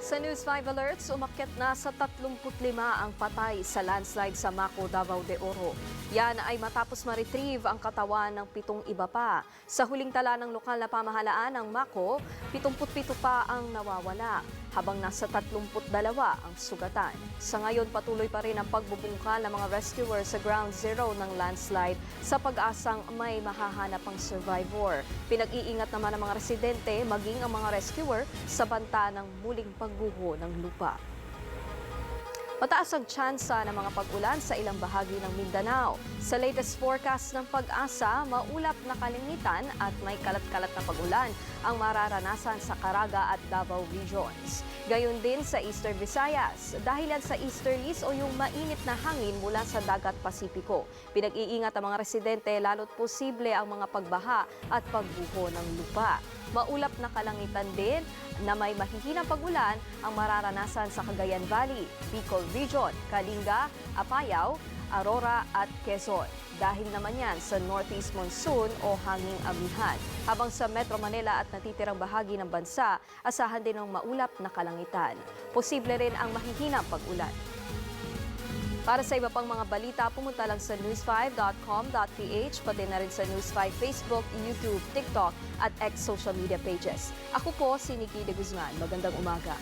Sa News 5 Alerts, umakyat na sa 35 ang patay sa landslide sa Maco, Davao de Oro. Yan ay matapos ma-retrieve ang katawan ng 7 iba pa. Sa huling tala ng lokal na pamahalaan ng Maco, 77 pa ang nawawala, habang nasa 32 ang sugatan. Sa ngayon, patuloy pa rin ang pagbubungkal ng mga rescuer sa ground zero ng landslide sa pag-asang may mahahanap ang survivor. Pinag-iingat naman ang mga residente maging ang mga rescuer sa banta ng muling pagguho ng lupa. Mataas ang tsansa ng mga pag-ulan sa ilang bahagi ng Mindanao. Sa latest forecast ng Pag-asa, maulap na kalinitan at may kalat-kalat na pag-ulan ang mararanasan sa Caraga at Davao regions. Gayon din sa Eastern Visayas, dahilan sa easterlies o yung mainit na hangin mula sa dagat Pasipiko. Pinag-iingat ang mga residente lalo't posible ang mga pagbaha at pagbuho ng lupa. Maulap na kalangitan din na may mahihinang pag-ulan ang mararanasan sa Cagayan Valley, Bicol Region, Kalinga, Apayao, Aurora at Quezon. Dahil naman yan sa northeast monsoon o hanging amihan. Habang sa Metro Manila at natitirang bahagi ng bansa, asahan din ng maulap na kalangitan. Posible rin ang mahihinang pag-ulan. Para sa iba pang mga balita, pumunta lang sa news5.com.ph, pati na rin sa News5 Facebook, YouTube, TikTok at X social media pages. Ako po si Nikki de Guzman. Magandang umaga.